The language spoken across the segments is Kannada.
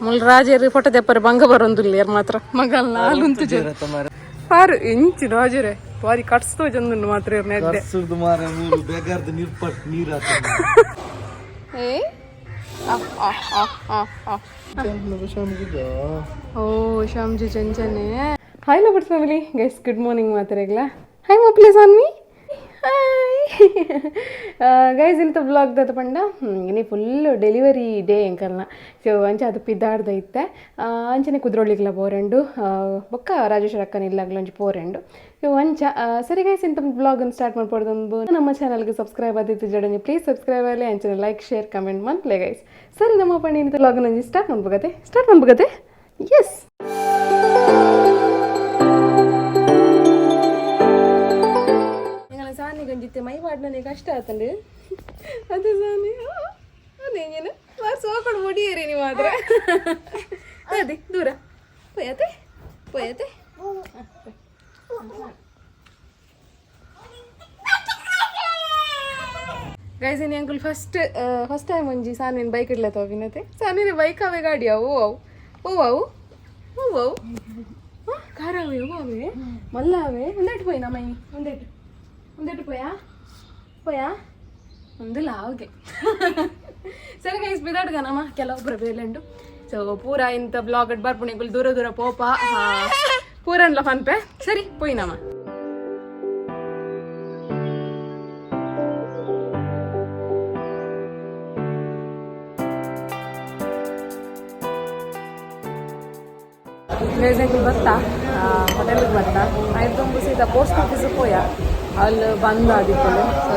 ಮುಲ್ ರಾಜರು ಫೋಟೋ ತೆಪ್ಪರೆ ಬಂಗ ಬರೊಂದುಲ್ಲ ಯಾರು ಮಾತ್ರ ಮಗಲ್ ನಾಲುಂತು ಪಾರು ಎಂಚು ರಾಜರೇ ಬಾರಿ ಕಟ್ಸ್ತೋ ಚಂದ ಮಾತ್ರ ನೆಡ್ಡೆ ಏ ಓ ಶಾಮ್ಜಿ ಚಂಚನೆ hi lovers family guys good morning ಮಾತಾರೆಗ್ಲ ಹಾಯ್ ಮಪ್ಲಿ ಸಾನ್ವಿ ಹಾಯ್ ಗೈಸ್ ಇಂಥ ಬ್ಲಾಗ್ ದಾತ ಪಂಡ ಇನ್ನೇ ಫುಲ್ ಡೆಲಿವರಿ ಡೇ ಎಂಕಲ್ನ ಸೊ ಅಂಚ ಅದು ಪಿದ್ದಾಡ್ದ ಇತ್ತೆ ಅಂಚನೆ ಕುದ್ರೊಳ್ಳಿಗ್ಲ ಪೋರೆಂಡು ಬೊಕ್ಕ ರಾಜೇಶ್ವರ ಅಕ್ಕನ ಇಲ್ಲಾಗ್ಲ ಒಂಚು ಪೋರೆಂಡು ಸೊ ಅಂಚ ಸರಿ ಗೈಸ್ ಇಂಥ ಬ್ಲಾಗನ್ನು ಸ್ಟಾರ್ಟ್ ಮಾಡ್ಕೊಡ್ದೊಂದು ನಮ್ಮ ಚಾನಲ್ಗೆ ಸಬ್ಸ್ಕ್ರೈಬ್ ಆದಿತ್ತು ಜಡನೆ ಪ್ಲೀಸ್ ಸಬ್ಸ್ಕ್ರೈಬ್ ಆಗಲಿ ಅಂಚನೆ ಲೈಕ್ ಶೇರ್ ಕಮೆಂಟ್ ಮಾಡ್ಲೇ ಗೈಸ್ ಸರಿ ನಮ್ಮ ಪಂಡಿ ಇಂಥ ಬ್ಲಾಗನ್ನು ಸ್ಟಾರ್ಟ್ ಮಾಡ್ಬೋಗತ್ತೆ ಎಸ್ ಸಾನಿ ಗಂಜಿತ್ತೆ ಮೈ ಪಾಡ್ನೇ ಕಷ್ಟ ಆತಂಡು ಅದೇ ಸಾನಿ ಅದೇನು ಸೋಕೊಂಡು ಮುಡಿಯರಿ ನೀವು ಆದ್ರೆ ಅದೇ ದೂರ ಪೋಯತೆ ಗೈಸ್ ಇನ್ ಅಂಕಲ್ ಫಸ್ಟ್ ಟೈಮ್ ಒಂಜಿ ಸಾನಿನ ಬೈಕ್ ಇಡ್ಲತ್ತವ ವಿನತೆ ಸಾನಿನ ಬೈಕ್ ಅವೇ ಗಾಡಿ ಅವು ಕಾರ ಅವೇ ಮಲ್ಲ ಅವೇ ಒಂದೇಟು ಪೋಯ್ನ ಮೈ ಒಂದೇಟು ಪೋಯಾ ಒಂದಿಲ್ಲ ಹಾಗೆ ಸರಿ ಗೈಸ್ ಬಿದಾಡ್ಗ ನಮ್ಮ ಕೆಲವೊಬ್ಬರ ಬೇಲೆಂಡು ಸೊ ಪೂರ ಇಂಥ ಬ್ಲಾಗ್ ಬರ್ಪುಣಿಗಳು ದೂರ ಪೋಪ ಪೂರನ್ಲ ಫನ್ಪೆ ಸರಿ ಪೋಯ್ ನಮ್ಮ ಬರ್ತಾ ಹೋಟೆಲ್ಗೆ ಬರ್ತಾ ಆಯ್ತು ಸೀದಾ ಪೋಸ್ಟ್ ಆಫೀಸ್ ಪೋಯ ಅಲ್ಲಿ ಬಂದು ಆದಿತ್ತಲ್ಲ ಸೊ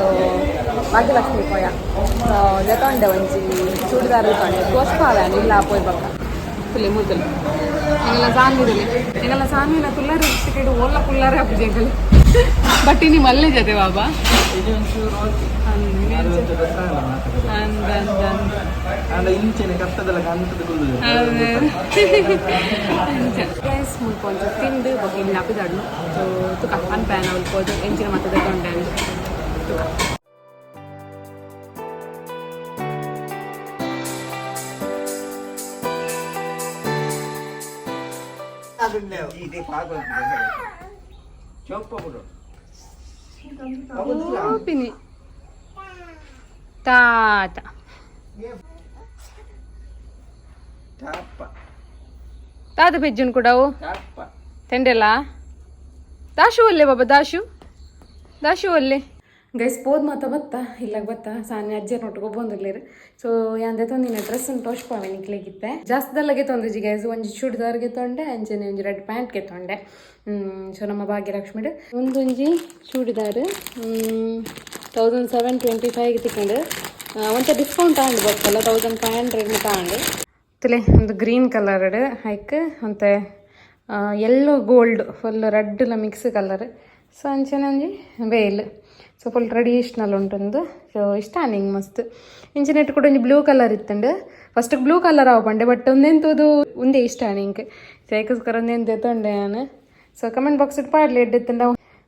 ಭಾಗ್ಯಲಕ್ಷ್ಮಿ ಪೋಯ ಸೊ ಜತೊಂಡೆ ಒಂಚಿ ಚೂಡಿದಾರ ತೊಂಡೆ ಪೋಸ್ಟ್ ಪಾವೇನು ಇಲ್ಲ ಪೋಯ್ ಬಕ್ಕ ಫುಲ್ಲಿ ಮೂತಲು ಎಂಗೆಲ್ಲ ಸಾನ್ವಿನ ಕುಲ್ಲರೆ ಟಿಕೆಟ್ ಓಲ್ಲ ಕುಲ್ಲರೆ ಅಪ್ಪು ಬಟ್ ಇನಿ ಮಲ್ಲೆ ಜತೆ ಬಾಬಾ ಮುಲ್ಕೊಂಚು ತಿಂದು ಬಗ್ಗೆ ಇಲ್ಲಿ ಹಾಕಿದಾಡ್ನು ಸೊ ತುಕ ಅನ್ಪ್ಯಾನ್ ಉಳ್ಕೋದು ಎಂಚಿನ ಮತ್ತೆ ತಗೊಂಡೆ ತುಕ Popini Tata Tata pigeon kudavu Tendela Dashu olle baba Dashu olle guys ಪೋದ್ ಮಾತಾ ಬತ್ತ ಇಲ್ಲಾಗ ಬತ್ತ ಸಾನಿ ಅಜ್ಜರ್ ನೋಟ್ಕೊ ಬಂದಿರ್ಲೇರು ಸೊ ಯಾಂದೆ ತಂದಿನ ಡ್ರೆಸ್ಸನ್ನು ತೋರ್ಸ್ಪಾವೆ ನಿಕ್ಲಿಗಿತ್ತೆ ಜಾಸ್ತಿದಲ್ಲಾಗೆ ತೊಂದಿಜಿ ಗೈಸ್ ಒಂಜಿ ಚೂಡಿದಾರ್ಗೆ ತೊಂಡೆ ಅಂಚನೆ ಒಂಜಿ ರೆಡ್ ಪ್ಯಾಂಟ್ಗೆ ತೊಂಡೆ ಸೊ ನಮ್ಮ ಭಾಗ್ಯಲಕ್ಷ್ಮಿಡು ಒಂದೊಂಜಿ ಚೂಡಿದಾರು 1725ಗೆ ತಿಕ್ಕೊಂಡು ಒಂಥ ಡಿಸ್ಕೌಂಟ್ ತಗೊಂಡು ಬರ್ತಲ್ಲ 1500 ತಗೊಂಡು ತಲೆ ಒಂದು ಗ್ರೀನ್ ಕಲರ್ಡ್ ಹೈಕ್ ಅಂತ ಯೆಲ್ಲೋ ಗೋಲ್ಡ್ ಫುಲ್ ರೆಡ್ ಎಲ್ಲ ಮಿಕ್ಸ್ ಕಲರ್ ಸೊ ಅಂಚನೆ ಒಂಜಿ ವೇಲ್ ಸೊ ಫುಲ್ ಟ್ರೆಡಿಷ್ನಲ್ ಉಂಟೊಂದು ಸೊ ಇಷ್ಟ ನಿಂಗೆ ಮಸ್ತ್ ಇಂಚಿನೆಟ್ ಕೂಡ ಒಂದು ಬ್ಲೂ ಕಲರ್ ಇತ್ತಂಡು ಫಸ್ಟ್ ಬ್ಲೂ ಕಲರ್ ಅವ ಪಂಡೆ ಬಟ್ ಒಂದೆಂತದು ಒಂದೇ ಇಷ್ಟ ನಿಂಗೆ ಸೇಕಸ್ಕರ ಒಂದೆಂತ ಎತ್ತೊಂಡೆ ನಾನು ಸೊ ಕಮೆಂಟ್ ಬಾಕ್ಸ್ ಇಟ್ಟು ಪಾಡ್ಲಿ ಎಡ್ಡೆತ್ತಂಡ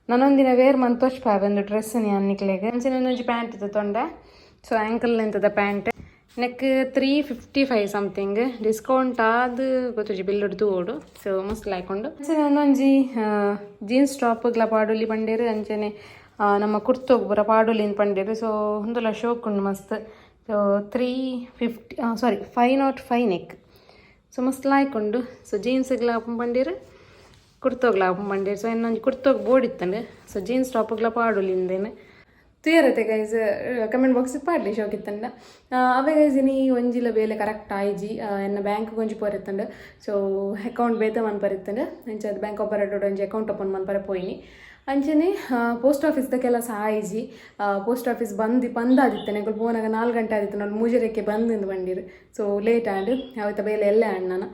ನಾನೊಂದಿನ ವೇರ್ ಮಂತ್ ತೋರ್ಸ್ಪಾವೆ ಒಂದು ಡ್ರೆಸ್ ನಾನು ನಿಕ್ಲೆಗೆ ಅಂಚಿನ ಒಂದೊಂದು ಪ್ಯಾಂಟ್ ತೊಂಡೆ ಸೊ ಆ್ಯಂಕಲ್ ಎಂತದ ಪ್ಯಾಂಟ್ ನೆಕ್ 355 ಸಮಥಿಂಗ್ ಡಿಸ್ಕೌಂಟ್ ಆದ ಗೊತ್ತುಜಿ ಬಿಲ್ ಹಿಡ್ದು ಓಡು ಸೊ ಮಸ್ತ್ ಹಾಕೊಂಡು ಅಂಚನೆ ಒಂದೊಂಜಿ ಜೀನ್ಸ್ ಟಾಪ್ಗಳ ಪಾಡುಲಿ ಪಂಡೇರು ಅಂಚನೆ ನಮ್ಮ ಕುರ್ತೋಗಿ ಬರೋ ಪಾಡುಲಿನ ಪಂಡೇರು ಸೊ ಒಂದಲ್ಲ ಶೋಕ್ ಉಂಡು ಮಸ್ತ್ ಸೊ 505 ನೆಕ್ ಸೊ ಮಸ್ತ್ ಲಾಯ್ಕೊಂಡು ಸೊ ಜೀನ್ಸ್ಗಳ ಪಂಡೇರು ಕುರ್ತೋಗ್ಲ ಪಂಡೇರು ಸೊ ಇನ್ನೊಂದು ಕುರ್ತೋಗಿ ಬೋರ್ಡ್ ಇತ್ತಂಡು ಸೊ ಜೀನ್ಸ್ ಟಾಪ್ಗಳ ಪಾಡುಲಿಂದೇನೆ തീരത്തെ ഗൈസ് കമൻറ്റ് ബോക്സിൽ പാടില്ലേ ഷോക്കിത്തണ്ട അവ ഗൈസിന് ಒಂಜಿಲ ಬೇಲೆ ಕರೆಕ್ಟ್ ಆಯ್ಜಿ ಎನ್ನ ಬ್ಯಾಂಕ್ ಒಂಜಿ ಪೋರೆತ್ತಂಡು ಸೊ ಅಕೌಂಟ್ ಬೇತ ಮನ್ ಪರೆತ್ತಂಡು ಅಂಚೆ ಬ್ಯಾಂಕ್ ಆಪರೇಟರ್ ಒಂಜಿ ಅಕೌಂಟ್ ಓಪನ್ ಮನ್ ಪರೆ ಪೋಯಿನಿ ಅಂಚನೆ ಪೋಸ್ಟ್ ಆಫೀಸ್ದ ಕೆಲಸ ಆಯ್ಜಿ ಪೋಸ್ಟ್ ಆಫೀಸ್ ಬಂದಾದಿತ್ತೆ ನಂಗೆ ಪೋನಾಗ 4 ಗಂಟೆ ಆದಿತ್ತು ನಾನು ಮೂಜರಕ್ಕೆ ಬಂದು ಬಂದಿರು ಸೊ ಲೇಟ್ ಆಂಡ್ ಅವತ್ತ ಬೇಲೆ ಎಲ್ಲ ಅಣ್ಣನ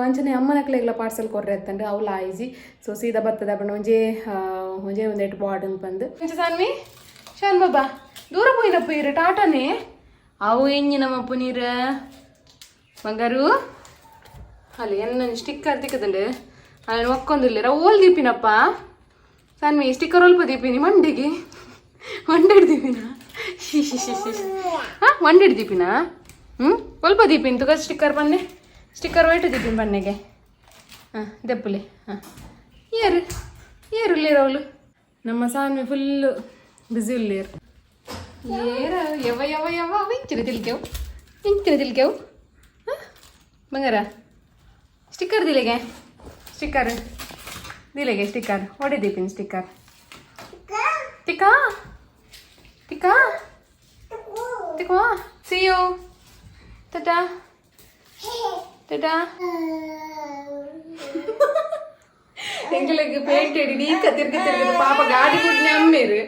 ಅಂಚನೆ ಅಮ್ಮನಕ್ಲೆಗ್ಲ ಪಾರ್ಸಲ್ ಕೊರ್ರೆ ಎತ್ತಂಡು ಅವಳು ಆಯ್ಜಿ ಸೊ ಸೀದಾ ಬರ್ತದ ಬಣ್ಣ ಒಂಜೇ ಒಂದೇಟು ಬಾರ್ಡನ್ ಬಂದು ಸಾನ್ವಿ ಶಾನ್ ಬಾಬಾ ದೂರ ಪೋಯಿನಪ್ಪ ಇರು ಟಾಟಾನೇ ಅವು ಎಂಜಿನಮ್ಮಪ್ಪ ನೀರು ಬಂಗಾರು ಅಲ್ಲಿ ಎನ್ನ ಸ್ಟಿಕ್ಕರ್ ತಿಕ್ಕದಂಡು ನಾನು ಒಕ್ಕೊಂದಿಲ್ಲ ಓಲ್ ದೀಪಿನಪ್ಪ ಸಾನ್ವಿ ಸ್ಟಿಕ್ಕರ್ ಒಲ್ಪ ದೀಪಿನಿ ಮಂಡಿಗೆ 100 ದೀಪಿನ ಹಾಂ 100 ದೀಪಿನ ಸ್ವಲ್ಪ ದೀಪಿನ್ ತುಗ ಸ್ಟಿಕ್ಕರ್ ಬನ್ನೆ ಸ್ಟಿಕ್ಕರ್ ಒಯ್ಟು ದೀಪಿನ್ ಬನ್ನೆಗೆ ಹಾಂ ದೆಪ್ಪುಲೆ ಹಾಂ ಏರು ಇಲ್ಲಿರೋಳು ನಮ್ಮ ಸಾನ್ವಿ ಫುಲ್ಲು ಬ್ಯುಸಿ ಇಲ್ಲೇರು ಯವ ಇಂಚಿನ ತಿಳ್ಕೆವು ಬಂಗಾರ ಸ್ಟಿಕ್ಕರ್ ಸ್ಟಿಕ್ಕರ್ ಹೊಡೆದೀಪಿನ್ ಸ್ಟಿಕ್ಕರ್ ಟಿಕಾ see you tata ಎಂಕುಲೆಗ್ ಪೇಂಟ್ ಹಿಡಿದು ಈಗ ತಿರ್ಗಿ ಪಾಪ ಗಾಡಿ ಬಿಟ್ಟು ಅಮ್ಮೇರು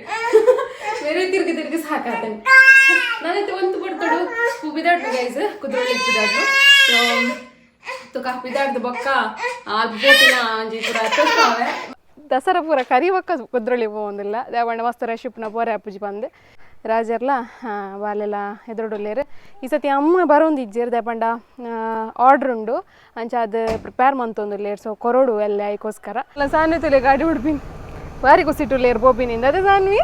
ಬೇರೆ ತಿರ್ಗಿ ಸಾಕಾತಂಗೆ ನಾನೈತೆ ಒಂದು ಬಿಡ್ತಾಡು ಬಿದಾಡ್ಲು ಗೈಸ್ ಕುದ್ರೊಳ್ಳಿ ಬಿದಾಡ್ಲು ತುಕ ಬಿದಾಡ್ದು ಬೊಕ್ಕ ಬೋಟಿನ ಅಂಜಿ ಪೂರ ತೋರ್ಸ್ತಾವೆ ದಸರಾ ಪೂರ ಕರಿ ಬೊಕ್ಕ ಕುದ್ರೊಳ್ಳಿ ಹೋಗೊಂದಿಲ್ಲ ದೇವಣ್ಣ ಮಸ್ತ್ ರೆಶಿಪ್ನ ಪೋರೆ ಅಪ್ಪುಜಿ ಬಂದೆ ರಾಜರ್ಲ ಬಾಲೆಲ್ಲ ಎದುರುಡುಲ್ಲೇರು ಈ ಸತಿ ಅಮ್ಮ ಬರೋಂದಿಜ್ಜೇರು ದೇಪಂಡ ಆರ್ಡ್ರ್ ಉಂಡು ಅಂಚ ಅದು ಪ್ರಿಪೇರ್ ಮಂತೊಂದುಲ್ಲೇರು ಸೊ ಕೊರಡು ಎಲ್ಲ ಐಕೋಸ್ಕರ ಅಲ್ಲ ಸಾನ್ವಿ ತುಲೆ ಗಾಡಿ ಉಡ್ಪಿನ್ ಬಾರಿ ಕುಸಿಟ್ಟುಲ್ಲೇರು ಬೋಪಿನಿಂದ ಅದೇ ಸಾನ್ವಿ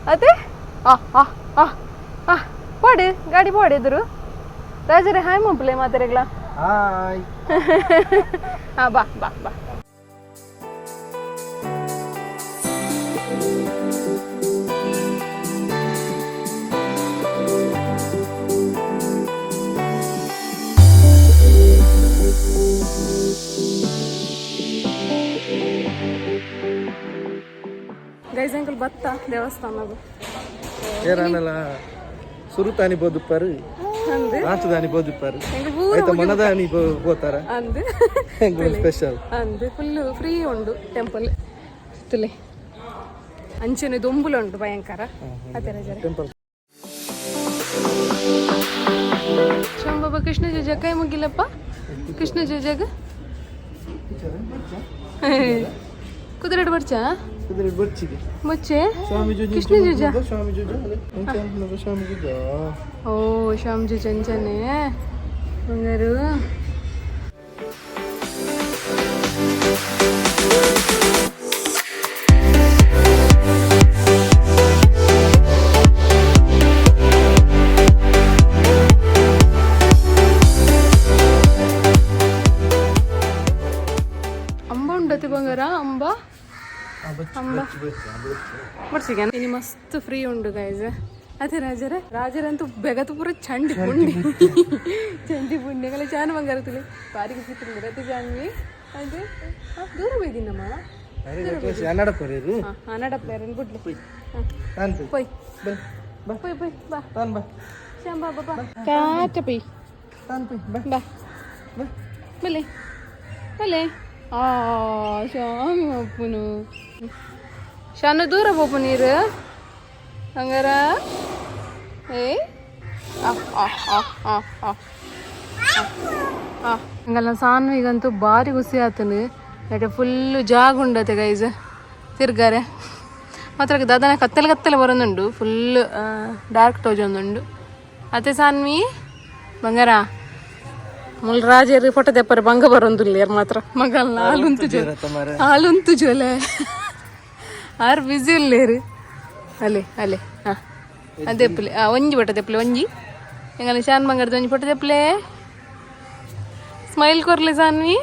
ಅದೇ ಪೋಡು ಗಾಡಿ ಪೋಡು ಎದುರು ರಾಜರೇ ಹಾಯ್ ಮಂಪಲೆ ಮಾತಾರೆಗ್ಲ ಹಾಂ ಬಾ ಗೈಸ್ ಅಂಕಲ್ ಬತ್ತ ದೇವಸ್ಥಾನದು ಏರನಲ್ಲ ಸುರುತಾನಿ ಬೋದುಪ್ಪರು ನಾಚದಾನಿ ಬೋದುಪ್ಪರು ಆಯ್ತಾ ಮನದಾನಿ ಬೋತಾರ ಅಂದು ಸ್ಪೆಷಲ್ ಅಂದು ಫುಲ್ ಫ್ರೀ ಉಂಡು ಟೆಂಪಲ್ ತುಲೆ ಅಂಚನೆ ದೊಂಬುಲ ಉಂಟು ಭಯಂಕರ ಅದೇ ರಾಜರ ಟೆಂಪಲ್ ಶಾಂಬಾಬಾ ಕೃಷ್ಣ ಜೋಜ ಕೈ ಮುಗಿಲಪ್ಪ ಕೃಷ್ಣ ಜೋಜಾಗ ಕುದುರೆಡ್ ಬರ್ಚಾ ಬಚ್ಚೆ ಕೃಷ್ಣ ಜೋಜ ಓ ಶ್ಯಾಮ್ ಜೋಜ ಅಂಚನೆ ಬಂಗಾರು ಅಂಬ ಉಂಡತಿ ಬಂಗಾರ ಅಂಬ ಬರ್ಸಿಗೆ ಇನ್ನು ಮಸ್ತ್ ಫ್ರೀ ಉಂಡು ಗೈಸ್ ಅದೇ ರಾಜರಂತೂ ಬೆಗತು ಪೂರ ಚಂಡಿ ಪುಂಡಿಗಳ ಚಾನ ಬಂಗಾರ ತುಳಿ ಬಾರಿಗೆ ಸಿಕ್ಕಿಲ್ಲ ರತಿ ಜಾನ್ವಿ ಅದೇ ದೂರ ಬೈದಿನಮ್ಮ ನಡಪ್ಲೇರನ್ ಬಿಡ್ಲಿ ಪೊಯ್ ಬಾ ಶ್ಯಾಂಬಾ ಬಾ ಟಾಟ ಪೈ ಬಾ ಬಲೆ ಶಾಮಿ ಅಪ್ಪನು ಶಾನ ದೂರ ಬೋಪು ನೀರು ಹಂಗಾರ ಹಂಗಲ್ಲ ಸಾನ್ವಿಗಂತೂ ಭಾರಿ ಖುಷಿ ಆತನು ಯಾಕೆ ಫುಲ್ಲು ಜಾಗ ಉಂಡತೆ ಗೈಸ್ ತಿರ್ಗಾರೆ ಮಾತ್ರ ದಾದನ ಕತ್ತಲೆ ಬರೋದುಂಡು ಫುಲ್ ಡಾರ್ಕ್ ಟೋಜ್ ಒಂದುಂಡು ಅತ್ತೆ ಸಾನ್ವಿ ಬಂಗಾರ ಮುಲ್ರಾಜರು ಫೋಟೋ ತೆಪ್ಪರೆ ಬಂಗ ಬರೋದಿಲ್ಲ ಮಾತ್ರ ಮಗಲ್ನ ಹಾಲುಂತು ಜೋಲೆ ಆರು ಬಿಸಿ ಇಲ್ಲೇರು ಅಲೆ ಹಾಂ ಅದೆಪ್ಪಲೆ ಒಂಜಿ ಫೋಟೋ ತೆಪ್ಪಲೆ ಒಂಜಿ ಹೆಂಗಲ್ಲ ಶಾನ್ ಬಂಗಾರದ ಒಂಜಿ ಫೋಟೋ ತೆಪ್ಪಲೆ ಸ್ಮೈಲ್ ಕೊರ್ಲೆ ಸಾನ್ವಿ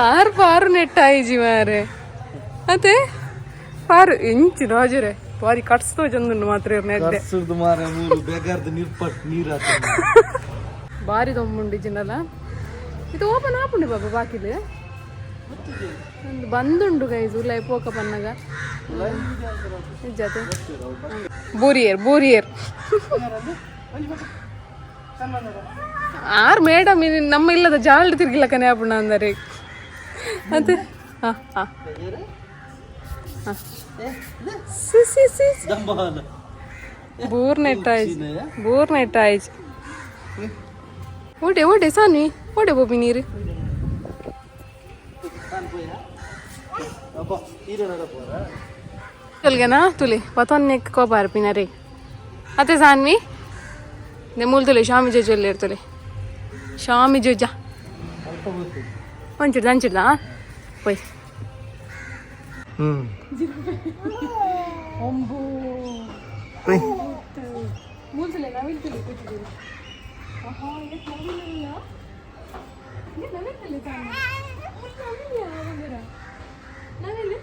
ಆರು ಪಾರು ನೆಟ್ಟಾಯಿಜಿ ಮಾರೆ ಅದೇ ಪಾರು ಎಂಚಿ ರಾಜರೇ ಬಾರಿ ಕಟ್ಸ್ತೋ ಚಂದ ಮಾತ್ರ ಬಾರಿ ತೊಂಬುಂಡಿಜಿನಲ್ಲ ಇದು ಓಪನ್ ಆಪುಂಡು ಬಾಬಾ ಬಾಕಿಲು ಒಂದು ಬಂದುಂಡು ಗೈಸ್ ಉಲ್ಲ ಪೋಕ ಪನ್ನಗ ಜೊತೆ ಬೂರಿಯರ್ ಆರು ಮೇಡಮ್ ನಮ್ಮ ಇಲ್ಲದ ಜಾಲ್ಡ್ ತಿರ್ಗಿಲ್ಲಕನೆ ಆಪುಂಡ ಅಂದರೆ ಅದೇ ಹಾಂ ಬೂರ್ನೆಟ್ಟಾಯ್ತು ಓಡೆ ಸಾನ್ವಿ ಓಡೆ ಬೋಪಿ ನೀರು ಚಲ್ಗೆನಾ ತುಲಿ ಪತೊನ್ನೆಕ್ ಕೋಪಾರ ಪಿನರಿ ಅತ್ತೆ ಸಾನ್ವಿ ಮೂಲ್ ತುಲಿ ಶಾಮಿ ಜೋಜಲ್ಲಿ ಇರ್ತಲೆ ಶಾಮಿ ಜೋಜ ಅಂಚಿಡ್ದ ಪೊಯ್ Oi. ಮೂಸಲೆ ನಾವಿಲ್ತಿಲ್ಲ ಕೂತಿದ್ದೀವಿ. ಆಹಾ ಎಷ್ಟು ನಾವಿಲ್ಲ ನಾವಿಲ್ಲ ತಾನೆ ನಾವಿಲ್ಲ ನಾವಿಲ್ಲ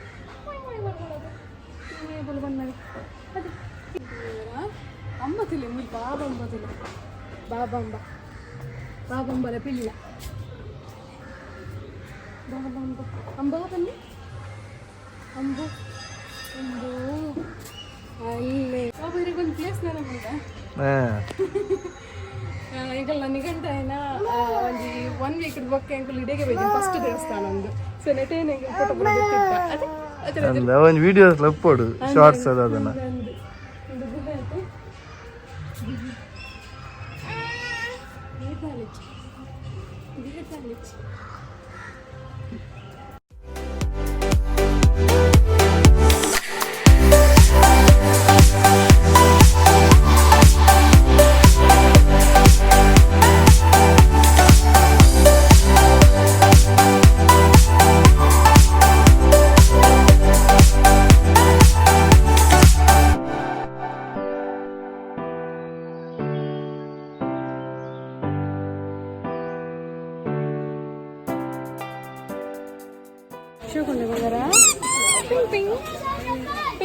ಬೋಲ್ ಬಂದಾಗ ಅದೇ ಅಂಬತಿಲ್ಲ ಮುಲ್ ಬಾಬಂಬತಿಲ್ಲ ಬಾಬಂಬಲ ಪಿಲ್ಲ ಬಾಬಂಬ ಅಂಬ ಬನ್ನಿ ಅಂಬು ಅಂಬು ಅಲ್ಲೇ ಬಾಬರಿಗೊಂದು ಪ್ಲೇಸ್ ನನಗೆ ಈಗಲ್ಲ ನಿಗಂಟ ಏನ ಒಂಜಿ 1 ವೀಕ್ ಬೊಕ್ಕ ಎಂಕುಲು ಇಡೆಗೆ ಬೈದು ಫಸ್ಟ್ ದೇವಸ್ಥಾನ ಒಂದು ಸೊ ನೆಟೇನೆ ಫೋಟೋ ಬರಬೇಕಿತ್ತ ಅದೇ ಒಂದು ವಿಡಿಯೋಸ್ ಅಪ್ಲೋಡ್ ಶಾರ್ಟ್ಸ್ ಅದನ್ನ ಒಂದು ಗುಹೆ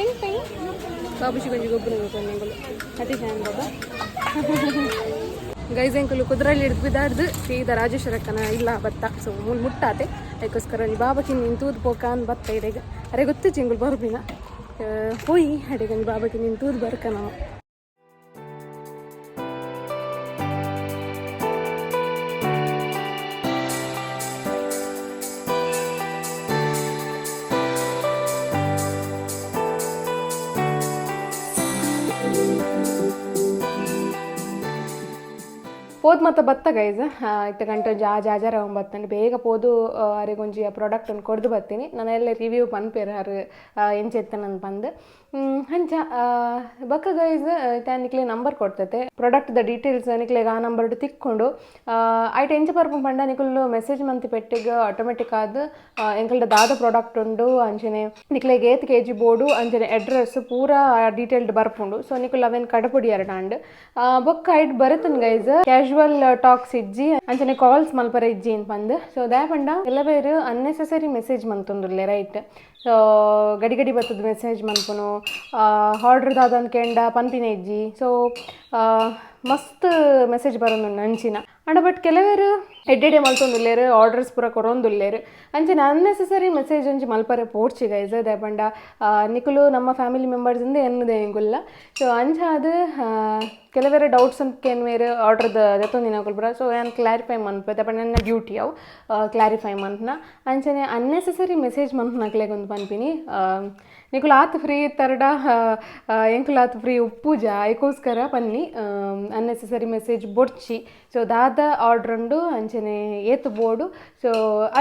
ಐತೆ ಬಾಬುಶಿ ಕೊಂಚ ಗೊಬ್ಬರ ಕೊನೆಗಳು ಅತಿ ಫ್ಯಾನ್ ಬಾಬಾ ಗೈಸ್ ಎಂಕುಲು ಕುದುರೆಯಲ್ಲಿ ಹಿಡಿದು ಬಿದ್ದಾಡ್ದು ಸೀದಾ ರಾಜೇಶ್ವರಕ್ಕನ ಇಲ್ಲ ಬತ್ತ ಸೊ ಮುಟ್ಟಾತೆ ಅದಕ್ಕೋಸ್ಕರ ಬಾಬಾಕಿ ನೀನು ತೂದು ಪೋಕ ಅನ್ ಬತ್ತ ಇಡೆಗ ಅರೆ ಗೊತ್ತು ಚಿಂಗುಲು ಬರ್ಬಿನ ಹೋಯ್ ಅಡೆಗ ಬಾಬಾಕಿ ನೀನು ತೂದು ಬರ್ಕ ನಾವು ಪೋದು ಮತ್ತು ಬತ್ತ ಗೈಸ್ ಇತ್ತ ಗಂಟೆ ಜಾಜಾರ ಬತ್ತಂಡು ಬೇಗ ಪೋದು ಅರೆಗೊಂಜಿ ಆ ಪ್ರಾಡಕ್ಟನ್ನು ಕೊಡ್ದು ಬರ್ತೀನಿ ನಾನೆಲ್ಲ ರಿವ್ಯೂ ಪನ್ಪೇರು ಎಂಚೆತ್ತ ನಾನು ಬಂದು ಹಂಚ ಬಕ್ಕ ಗೈಸ್ ನಿಕ್ಲೆ ನಂಬರ್ ಕೊಡ್ತೈತೆ ಪ್ರಾಡಕ್ಟ್ದ ಡೀಟೇಲ್ಸ್ ನಿಕ್ಲೆಗೆ ಆ ನಂಬರ್ ತಿಕ್ಕೊಂಡು ಆಯ್ತು ಎಂಚ ಬರ್ಪು ಪಂಡ ನಿಕುಲು ಮೆಸೇಜ್ ಮಂತಿ ಪೆಟ್ಟಿಗೆ ಆಟೋಮೆಟಿಕ್ ಆದ ಎಂಕಲ್ದ ದಾದ ಪ್ರಾಡಕ್ಟ್ ಉಂಡು ಅಂಚನೆ ನಿಕ್ಲೆಗೆ 8 kg ಬೋರ್ಡು ಅಂಚನೆ ಅಡ್ರೆಸ್ ಪೂರಾ ಡೀಟೇಲ್ಡ್ ಬರ್ಪುಂಡು ಸೊ ನಿಕುಲು ಅವೇನು ಕಡಪುಡಿ ಎರಡಾಂಡ್ ಬೊಕ್ಕ ಐಟ್ ಬರುತ್ತನ್ ಗೈಸ್ ಕ್ಯಾಶುವಲ್ ಟಾಕ್ಸ್ ಇಜ್ಜಿ ಅಂಚನೆ ಕಾಲ್ಸ್ ಮಲ್ಪರ ಇಜ್ಜಿ ಅಂತ ಬಂದು ಸೊ ದ್ಯಾ ಪಂಡ ಎಲ್ಲ ಬೇರು ಅನ್ನೆಸೆಸರಿ ಮೆಸೇಜ್ ಮಂತೊಂದುಲ್ಲೆ ರೈಟ್ ಸೊ ಗಡಿ ಬರ್ತದ ಮೆಸೇಜ್ ಮನ್ಪುನು ಆರ್ಡ್ರ್ ದಾದಂತ ಕೆಂಡ ಪನ್ಪಿನ ಇಜ್ಜಿ ಸೊ ಮಸ್ತ್ ಮೆಸೇಜ್ ಬರೋದು ಅಂಚಿನ ಅಂಡ ಬಟ್ ಕೆಲವೇರು ಎಡ್ಡೆಡೆ ಮಲ್ತೊಂದುಲ್ಲೇರು ಆರ್ಡರ್ಸ್ ಪೂರ ಕೊರೊಂದುಲ್ಲೇರು ಅಂಚಿನ ಅನ್ನೆಸೆಸರಿ ಮೆಸೇಜ್ ಒಂಜಿ ಮಲ್ಪರೆ ಪೋಡ್ಚಿ ಗೈಸ್ ದಯಪಂಡ ನಿಕುಲು ನಮ್ಮ ಫ್ಯಾಮಿಲಿ ಮೆಂಬರ್ಸಿಂದ ಎನ್ನದೆ ಹೆಂಗುಲ್ಲ ಸೊ ಅಂಚ ಅದು ಕೆಲವೇರೆ ಡೌಟ್ಸ್ ಅಂತ ಏನ್ವೇರು ಆರ್ಡ್ರದ್ದು ದತ್ತೊಂದಿನ ಕೊಲ್ಪುರ ಸೊ ಏನು ಕ್ಲಾರಿಫೈ ಮನ್ಪೆ ದಯಪಂಡ ನನ್ನ ಡ್ಯೂಟಿ ಅವು ಕ್ಲಾರಿಫೈ ಮನ್ಪನ ಅಂಚನೆ ಅನ್ನೆಸೆಸರಿ ಮೆಸೇಜ್ ಮನ್ಪು ನಕ್ಲೆಗೊಂದು ಪನ್ಪಿನಿ ನಿಕುಲು ಆತು ಫ್ರೀ ತರಡ ಎಂಕುಲು ಆತು ಫ್ರೀ ಉಪ್ಪೂಜ ಅದಕ್ಕೋಸ್ಕರ ಪನ್ನಿ ಅನ್ನೆಸೆಸರಿ ಮೆಸೇಜ್ ಬೊಡ್ಚಿ ಸೊ ದಾದ ಆರ್ಡ್ರ್ ಉಂಡು ಅಂಚನೆ ಏತು ಬೋರ್ಡು ಸೊ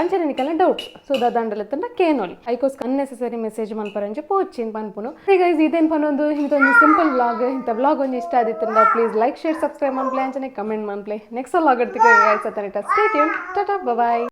ಅಂಚನೆ ನಿಕಲ್ನ ಡೌಟ್ಸ್ ಸೊ ದಾದಂಡಲತ್ತಂಡ ಕೇನೊಲಿ ಅದಕ್ಕೋಸ್ಕರ ಅನ್ನೆಸೆಸರಿ ಮೆಸೇಜ್ ಮನ್ಪರಂಚೆ ಪೋಚಿನ್ ಪನ್ಪುನು ಗೈಸ್ ಇದೇನು ಪನ್ನೊಂದು ಇಂಥೊಂದು ಸಿಂಪಲ್ ವ್ಲಾಗ್ ಇಂಥ ವ್ಲಾಗ್ ಒಂದು ಇಷ್ಟ ಆದಿತ್ತಂಡ ಪ್ಲೀಸ್ ಲೈಕ್ ಶೇರ್ ಸಬ್ಸ್ಕ್ರೈಬ್ ಮನ್ಪ್ಲೆ ಅಂಚನೆ ಕಮೆಂಟ್ ಮನ್ಪ್ಲೆ ನೆಕ್ಸ್ಟ್ ವ್ಲಾಗ್ ಇರ್ತೀವಿ ಗೈಸ್ ಅತ್ತ ಸ್ಟೇ ಟ್ಯೂನ್ ಟಾಟಾ ಬಾಯ್